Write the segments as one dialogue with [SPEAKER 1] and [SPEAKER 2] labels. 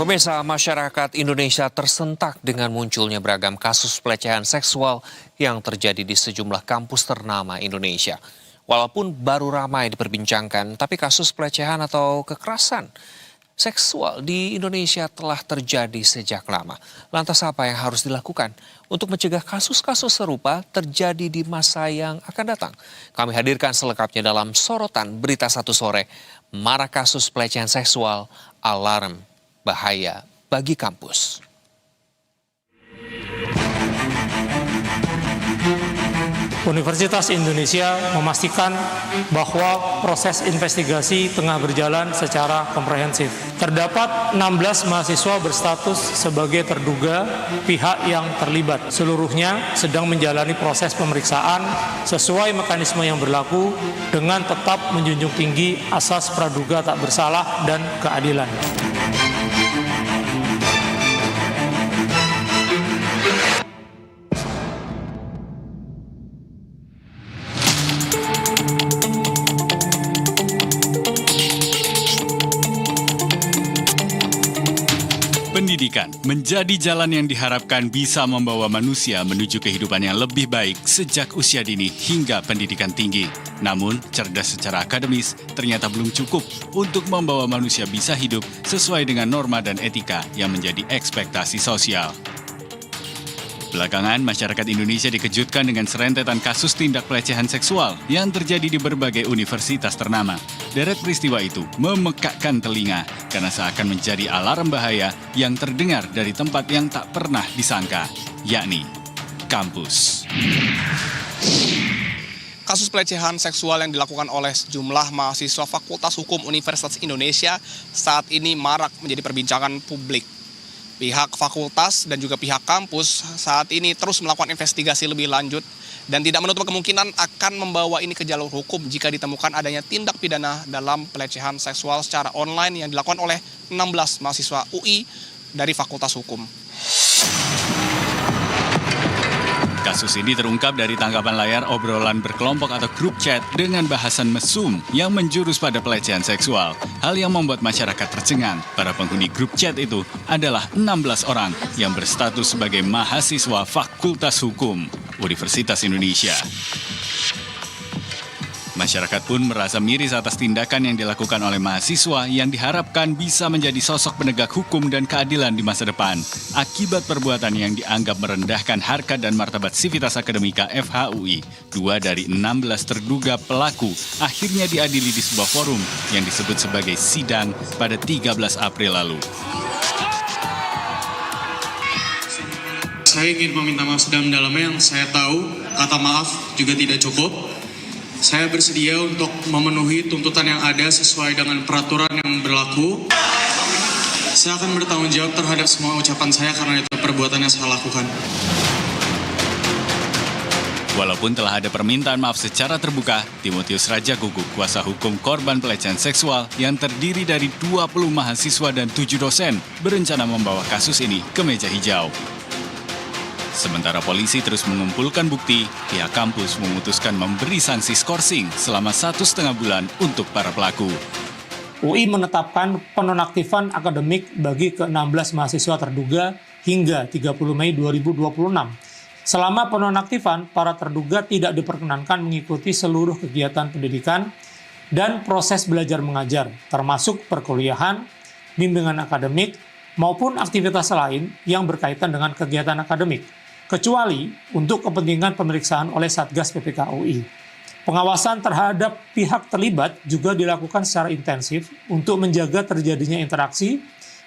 [SPEAKER 1] Pemirsa, masyarakat Indonesia tersentak dengan munculnya beragam kasus pelecehan seksual yang terjadi di sejumlah kampus ternama Indonesia. Walaupun baru ramai diperbincangkan, tapi kasus pelecehan atau kekerasan seksual di Indonesia telah terjadi sejak lama. Lantas apa yang harus dilakukan untuk mencegah kasus-kasus serupa terjadi di masa yang akan datang? Kami hadirkan selengkapnya dalam sorotan Berita Satu Sore. Marak kasus pelecehan seksual, alarm bahaya bagi kampus.
[SPEAKER 2] Universitas Indonesia memastikan bahwa proses investigasi tengah berjalan secara komprehensif. Terdapat 16 mahasiswa berstatus sebagai terduga pihak yang terlibat. Seluruhnya sedang menjalani proses pemeriksaan sesuai mekanisme yang berlaku dengan tetap menjunjung tinggi asas praduga tak bersalah dan keadilan.
[SPEAKER 3] Pendidikan menjadi jalan yang diharapkan bisa membawa manusia menuju kehidupan yang lebih baik sejak usia dini hingga pendidikan tinggi. Namun, cerdas secara akademis ternyata belum cukup untuk membawa manusia bisa hidup sesuai dengan norma dan etika yang menjadi ekspektasi sosial. Belakangan, masyarakat Indonesia dikejutkan dengan serentetan kasus tindak pelecehan seksual yang terjadi di berbagai universitas ternama. Deret peristiwa itu memekakkan telinga karena seakan menjadi alarm bahaya yang terdengar dari tempat yang tak pernah disangka, yakni kampus.
[SPEAKER 4] Kasus pelecehan seksual yang dilakukan oleh sejumlah mahasiswa Fakultas Hukum Universitas Indonesia saat ini marak menjadi perbincangan publik. Pihak fakultas dan juga pihak kampus saat ini terus melakukan investigasi lebih lanjut dan tidak menutup kemungkinan akan membawa ini ke jalur hukum jika ditemukan adanya tindak pidana dalam pelecehan seksual secara online yang dilakukan oleh 16 mahasiswa UI dari Fakultas Hukum.
[SPEAKER 3] Kasus ini terungkap dari tangkapan layar obrolan berkelompok atau grup chat dengan bahasan mesum yang menjurus pada pelecehan seksual. Hal yang membuat masyarakat tercengang. Para penghuni grup chat itu adalah 16 orang yang berstatus sebagai mahasiswa Fakultas Hukum Universitas Indonesia. Masyarakat pun merasa miris atas tindakan yang dilakukan oleh mahasiswa yang diharapkan bisa menjadi sosok penegak hukum dan keadilan di masa depan. Akibat perbuatan yang dianggap merendahkan harkat dan martabat Sivitas Akademika FHUI, 2 dari 16 terduga pelaku akhirnya diadili di sebuah forum yang disebut sebagai sidang pada 13 April lalu.
[SPEAKER 5] Saya ingin meminta maaf sedalam-dalamnya, yang saya tahu kata maaf juga tidak cukup. Saya bersedia untuk memenuhi tuntutan yang ada sesuai dengan peraturan yang berlaku. Saya akan bertanggung jawab terhadap semua ucapan saya karena itu perbuatan yang saya lakukan.
[SPEAKER 3] Walaupun telah ada permintaan maaf secara terbuka, Timotius Raja Guguk, kuasa hukum korban pelecehan seksual yang terdiri dari 20 mahasiswa dan 7 dosen, berencana membawa kasus ini ke meja hijau. Sementara polisi terus mengumpulkan bukti, pihak kampus memutuskan memberi sanksi skorsing selama 1,5 bulan untuk para pelaku.
[SPEAKER 2] UI menetapkan penonaktifan akademik bagi ke-16 mahasiswa terduga hingga 30 Mei 2026. Selama penonaktifan, para terduga tidak diperkenankan mengikuti seluruh kegiatan pendidikan dan proses belajar mengajar, termasuk perkuliahan, bimbingan akademik, maupun aktivitas lain yang berkaitan dengan kegiatan akademik, kecuali untuk kepentingan pemeriksaan oleh Satgas PPK UI. Pengawasan terhadap pihak terlibat juga dilakukan secara intensif untuk menjaga terjadinya interaksi,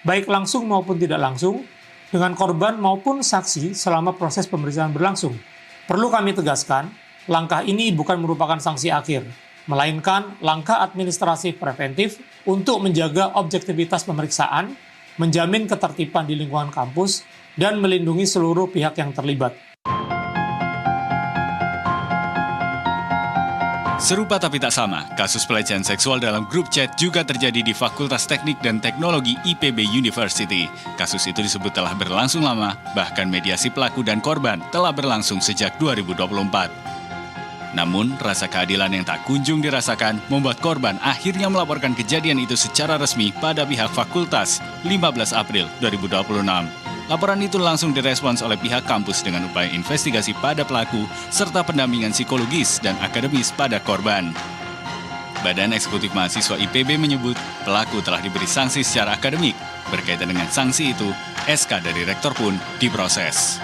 [SPEAKER 2] baik langsung maupun tidak langsung, dengan korban maupun saksi selama proses pemeriksaan berlangsung. Perlu kami tegaskan, langkah ini bukan merupakan sanksi akhir, melainkan langkah administrasi preventif untuk menjaga objektivitas pemeriksaan, menjamin ketertiban di lingkungan kampus, dan melindungi seluruh pihak yang terlibat.
[SPEAKER 3] Serupa tapi tak sama, kasus pelecehan seksual dalam grup chat juga terjadi di Fakultas Teknik dan Teknologi IPB University. Kasus itu disebut telah berlangsung lama, bahkan mediasi pelaku dan korban telah berlangsung sejak 2024. Namun, rasa keadilan yang tak kunjung dirasakan membuat korban akhirnya melaporkan kejadian itu secara resmi pada pihak fakultas 15 April 2026. Laporan itu langsung direspons oleh pihak kampus dengan upaya investigasi pada pelaku serta pendampingan psikologis dan akademis pada korban. Badan Eksekutif Mahasiswa IPB menyebut pelaku telah diberi sanksi secara akademik. Berkaitan dengan sanksi itu, SK dari rektor pun diproses.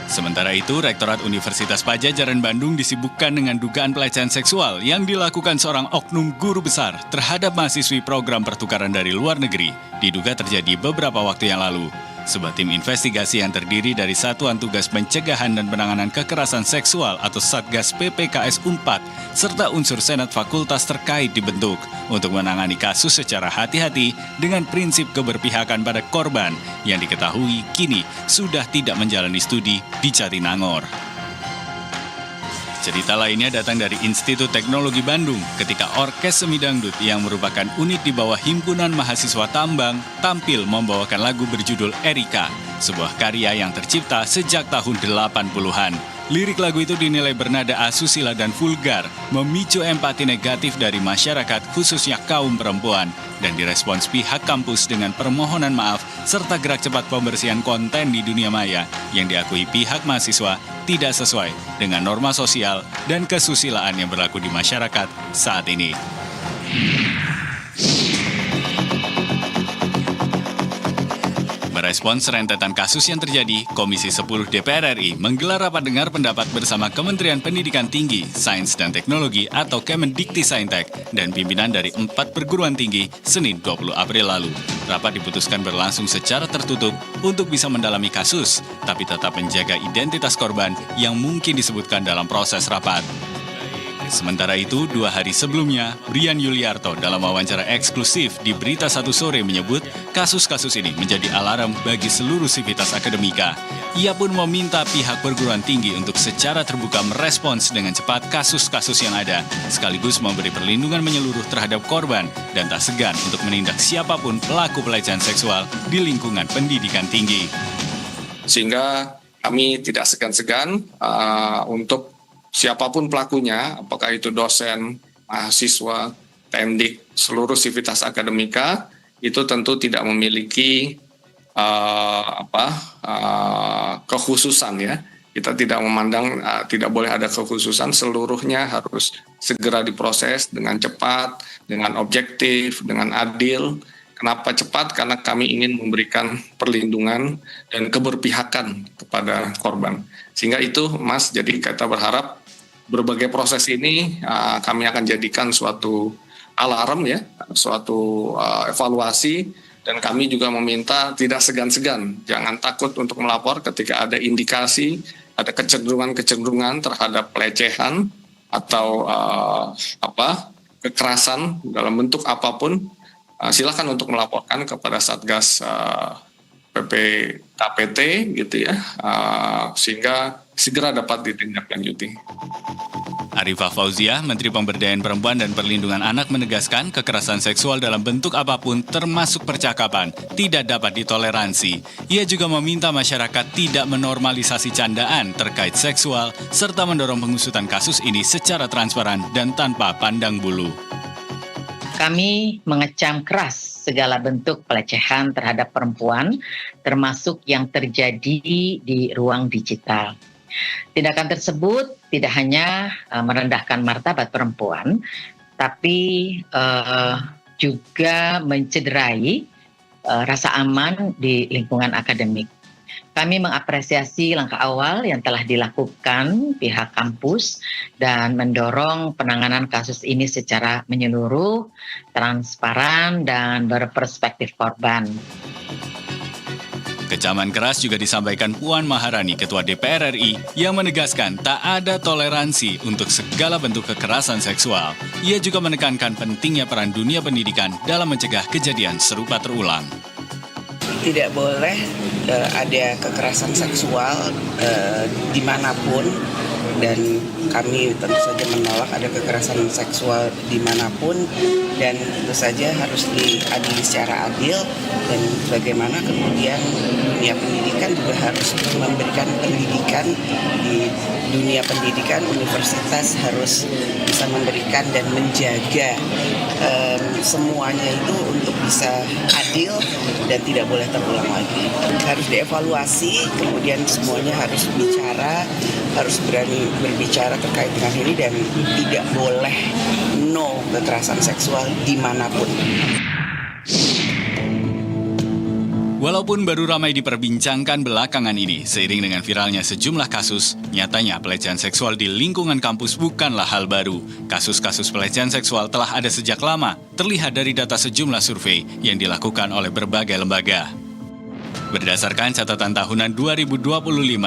[SPEAKER 3] Sementara itu, Rektorat Universitas Padjadjaran Bandung disibukkan dengan dugaan pelecehan seksual yang dilakukan seorang oknum guru besar terhadap mahasiswi program pertukaran dari luar negeri, diduga terjadi beberapa waktu yang lalu. Sebuah tim investigasi yang terdiri dari Satuan Tugas Pencegahan dan Penanganan Kekerasan Seksual atau Satgas PPKS Unpad, serta unsur Senat Fakultas terkait dibentuk untuk menangani kasus secara hati-hati dengan prinsip keberpihakan pada korban yang diketahui kini sudah tidak menjalani studi di Jatinangor. Cerita lainnya datang dari Institut Teknologi Bandung ketika Orkes Semi Dangdut yang merupakan unit di bawah Himpunan Mahasiswa Tambang tampil membawakan lagu berjudul Erika, sebuah karya yang tercipta sejak tahun 80-an. Lirik lagu itu dinilai bernada asusila dan vulgar, memicu empati negatif dari masyarakat khususnya kaum perempuan, dan direspons pihak kampus dengan permohonan maaf serta gerak cepat pembersihan konten di dunia maya yang diakui pihak mahasiswa tidak sesuai dengan norma sosial dan kesusilaan yang berlaku di masyarakat saat ini. Merespons rentetan kasus yang terjadi, Komisi 10 DPR RI menggelar rapat dengar pendapat bersama Kementerian Pendidikan Tinggi, Sains dan Teknologi atau Kemendikti-Saintek dan pimpinan dari 4 perguruan tinggi Senin 20 April lalu. Rapat diputuskan berlangsung secara tertutup untuk bisa mendalami kasus, tapi tetap menjaga identitas korban yang mungkin disebutkan dalam proses rapat. Sementara itu, 2 hari sebelumnya, Brian Yuliarto dalam wawancara eksklusif di Berita Satu Sore menyebut kasus-kasus ini menjadi alarm bagi seluruh sivitas akademika. Ia pun meminta pihak perguruan tinggi untuk secara terbuka merespons dengan cepat kasus-kasus yang ada, sekaligus memberi perlindungan menyeluruh terhadap korban dan tak segan untuk menindak siapapun pelaku pelecehan seksual di lingkungan pendidikan tinggi.
[SPEAKER 6] Sehingga kami tidak segan-segan untuk siapapun pelakunya, apakah itu dosen, mahasiswa, tendik, seluruh sivitas akademika, itu tentu tidak memiliki kekhususan ya. Kita tidak memandang, tidak boleh ada kekhususan, seluruhnya harus segera diproses dengan cepat, dengan objektif, dengan adil. Kenapa cepat? Karena kami ingin memberikan perlindungan dan keberpihakan kepada korban. Sehingga itu, Mas, jadi kita berharap berbagai proses ini kami akan jadikan suatu alarm ya, suatu evaluasi, dan kami juga meminta tidak segan-segan, jangan takut untuk melapor ketika ada indikasi, ada kecenderungan terhadap pelecehan atau kekerasan dalam bentuk apapun, silakan untuk melaporkan kepada Satgas PPKPT gitu ya, sehingga segera dapat ditindaklanjuti.
[SPEAKER 3] Arifah Fauziah, Menteri Pemberdayaan Perempuan dan Perlindungan Anak menegaskan kekerasan seksual dalam bentuk apapun termasuk percakapan tidak dapat ditoleransi. Ia juga meminta masyarakat tidak menormalisasi candaan terkait seksual serta mendorong pengusutan kasus ini secara transparan dan tanpa pandang bulu.
[SPEAKER 7] Kami mengecam keras segala bentuk pelecehan terhadap perempuan, termasuk yang terjadi di ruang digital. Tindakan tersebut tidak hanya merendahkan martabat perempuan, tapi juga mencederai rasa aman di lingkungan akademik. Kami mengapresiasi langkah awal yang telah dilakukan pihak kampus dan mendorong penanganan kasus ini secara menyeluruh, transparan, dan berperspektif korban.
[SPEAKER 3] Kecaman keras juga disampaikan Puan Maharani, Ketua DPR RI, yang menegaskan tak ada toleransi untuk segala bentuk kekerasan seksual. Ia juga menekankan pentingnya peran dunia pendidikan dalam mencegah kejadian serupa terulang.
[SPEAKER 8] Tidak boleh ada kekerasan seksual dimanapun, dan kami tentu saja menolak ada kekerasan seksual dimanapun, dan tentu saja harus diadili secara adil, dan bagaimana kemudian dunia pendidikan juga harus memberikan pendidikan. Di dunia pendidikan, universitas harus bisa memberikan dan menjaga semuanya itu untuk bisa adil dan tidak boleh terulang lagi. Harus dievaluasi, kemudian semuanya harus bicara, harus berani berbicara terkait dengan ini, dan tidak boleh no kekerasan seksual dimanapun.
[SPEAKER 3] Walaupun baru ramai diperbincangkan belakangan ini, seiring dengan viralnya sejumlah kasus, nyatanya pelecehan seksual di lingkungan kampus bukanlah hal baru. Kasus-kasus pelecehan seksual telah ada sejak lama, terlihat dari data sejumlah survei yang dilakukan oleh berbagai lembaga. Berdasarkan catatan tahunan 2025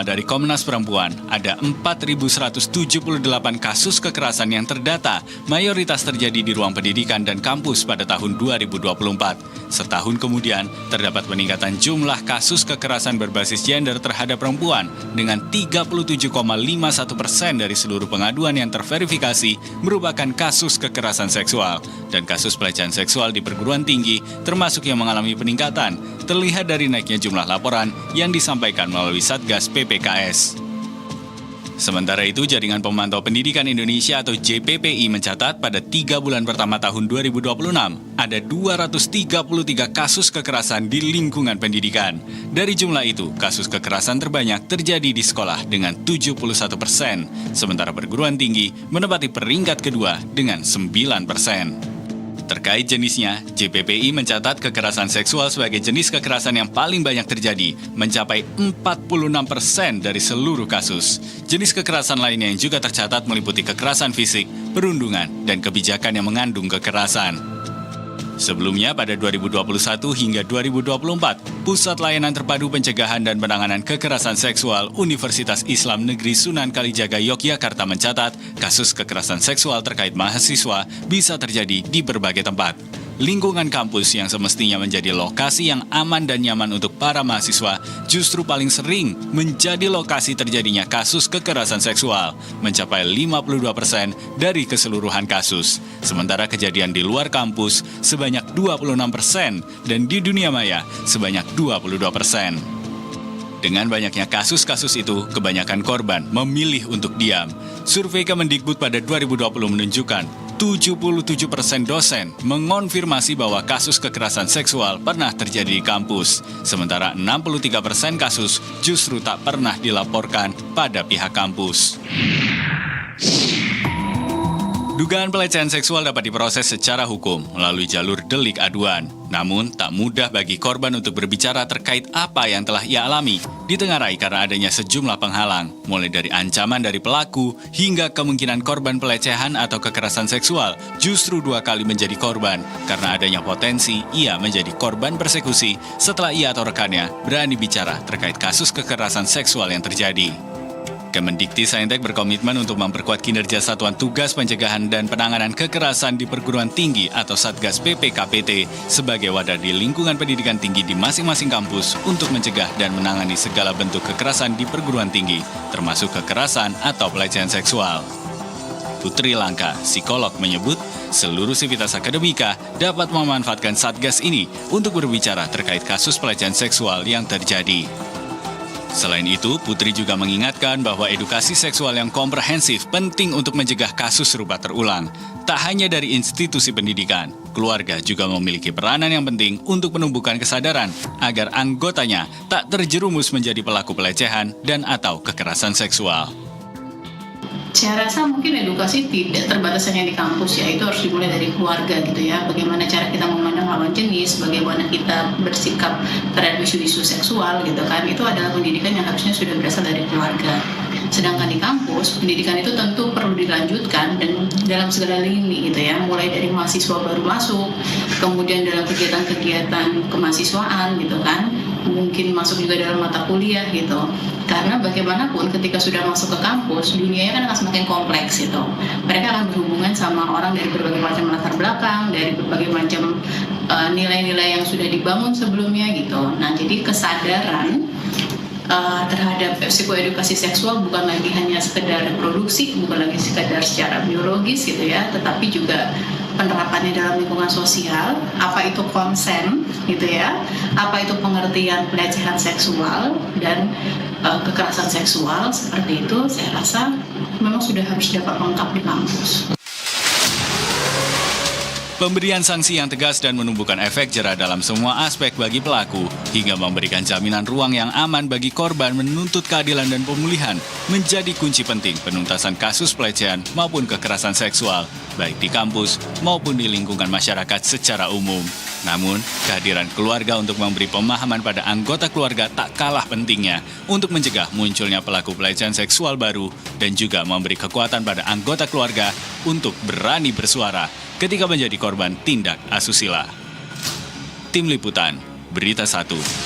[SPEAKER 3] dari Komnas Perempuan, ada 4.178 kasus kekerasan yang terdata, mayoritas terjadi di ruang pendidikan dan kampus pada tahun 2024. Setahun kemudian, terdapat peningkatan jumlah kasus kekerasan berbasis gender terhadap perempuan dengan 37,51% dari seluruh pengaduan yang terverifikasi merupakan kasus kekerasan seksual. Dan kasus pelecehan seksual di perguruan tinggi termasuk yang mengalami peningkatan, terlihat dari naiknya jumlah laporan yang disampaikan melalui Satgas PPKS. Sementara itu, Jaringan Pemantau Pendidikan Indonesia atau JPPI mencatat pada 3 bulan pertama tahun 2026, ada 233 kasus kekerasan di lingkungan pendidikan. Dari jumlah itu, kasus kekerasan terbanyak terjadi di sekolah dengan 71%, sementara perguruan tinggi menempati peringkat kedua dengan 9%. Terkait jenisnya, JPPI mencatat kekerasan seksual sebagai jenis kekerasan yang paling banyak terjadi, mencapai 46% dari seluruh kasus. Jenis kekerasan lainnya yang juga tercatat meliputi kekerasan fisik, perundungan, dan kebijakan yang mengandung kekerasan. Sebelumnya, pada 2021 hingga 2024, Pusat Layanan Terpadu Pencegahan dan Penanganan Kekerasan Seksual Universitas Islam Negeri Sunan Kalijaga Yogyakarta mencatat kasus kekerasan seksual terkait mahasiswa bisa terjadi di berbagai tempat. Lingkungan kampus yang semestinya menjadi lokasi yang aman dan nyaman untuk para mahasiswa justru paling sering menjadi lokasi terjadinya kasus kekerasan seksual, mencapai 52% dari keseluruhan kasus. Sementara kejadian di luar kampus sebanyak 26% dan di dunia maya sebanyak 22%. Dengan banyaknya kasus-kasus itu, kebanyakan korban memilih untuk diam. Survei Kemendikbud pada 2020 menunjukkan 77% dosen mengonfirmasi bahwa kasus kekerasan seksual pernah terjadi di kampus, sementara 63% kasus justru tak pernah dilaporkan pada pihak kampus. Dugaan pelecehan seksual dapat diproses secara hukum melalui jalur delik aduan. Namun, tak mudah bagi korban untuk berbicara terkait apa yang telah ia alami, ditengarai karena adanya sejumlah penghalang, mulai dari ancaman dari pelaku hingga kemungkinan korban pelecehan atau kekerasan seksual justru 2 kali menjadi korban karena adanya potensi ia menjadi korban persekusi setelah ia atau rekannya berani bicara terkait kasus kekerasan seksual yang terjadi. Kemendikti-Saintek berkomitmen untuk memperkuat kinerja Satuan Tugas Pencegahan dan Penanganan Kekerasan di Perguruan Tinggi atau Satgas PPKPT sebagai wadah di lingkungan pendidikan tinggi di masing-masing kampus untuk mencegah dan menangani segala bentuk kekerasan di perguruan tinggi, termasuk kekerasan atau pelecehan seksual. Putri Langka, psikolog, menyebut seluruh sivitas akademika dapat memanfaatkan Satgas ini untuk berbicara terkait kasus pelecehan seksual yang terjadi. Selain itu, Putri juga mengingatkan bahwa edukasi seksual yang komprehensif penting untuk mencegah kasus serupa terulang. Tak hanya dari institusi pendidikan, keluarga juga memiliki peranan yang penting untuk menumbuhkan kesadaran agar anggotanya tak terjerumus menjadi pelaku pelecehan dan atau kekerasan seksual.
[SPEAKER 9] Saya rasa mungkin edukasi tidak terbatas hanya di kampus ya, itu harus dimulai dari keluarga gitu ya. Bagaimana cara kita memandang lawan jenis, bagaimana kita bersikap terhadap isu-isu seksual gitu kan. Itu adalah pendidikan yang harusnya sudah berasal dari keluarga. Sedangkan di kampus, pendidikan itu tentu perlu dilanjutkan dan dalam segala lini gitu ya. Mulai dari mahasiswa baru masuk, kemudian dalam kegiatan-kegiatan kemahasiswaan gitu kan. Mungkin masuk juga dalam mata kuliah gitu. Karena bagaimanapun ketika sudah masuk ke kampus, dunianya kan akan semakin kompleks gitu. Mereka akan berhubungan sama orang dari berbagai macam latar belakang, dari berbagai macam nilai-nilai yang sudah dibangun sebelumnya gitu. Nah, jadi kesadaran terhadap psikoedukasi seksual bukan lagi hanya sekedar reproduksi, bukan lagi sekedar secara biologis gitu ya, tetapi juga penerapannya dalam lingkungan sosial, apa itu konsen gitu ya, apa itu pengertian pelecehan seksual dan kekerasan seksual, seperti itu saya rasa memang sudah harus dapat lengkap di kampus.
[SPEAKER 3] Pemberian sanksi yang tegas dan menumbuhkan efek jera dalam semua aspek bagi pelaku, hingga memberikan jaminan ruang yang aman bagi korban menuntut keadilan dan pemulihan, menjadi kunci penting penuntasan kasus pelecehan maupun kekerasan seksual, baik di kampus maupun di lingkungan masyarakat secara umum. Namun, kehadiran keluarga untuk memberi pemahaman pada anggota keluarga tak kalah pentingnya untuk mencegah munculnya pelaku pelecehan seksual baru dan juga memberi kekuatan pada anggota keluarga untuk berani bersuara ketika menjadi korban tindak asusila. Tim Liputan, Berita 1.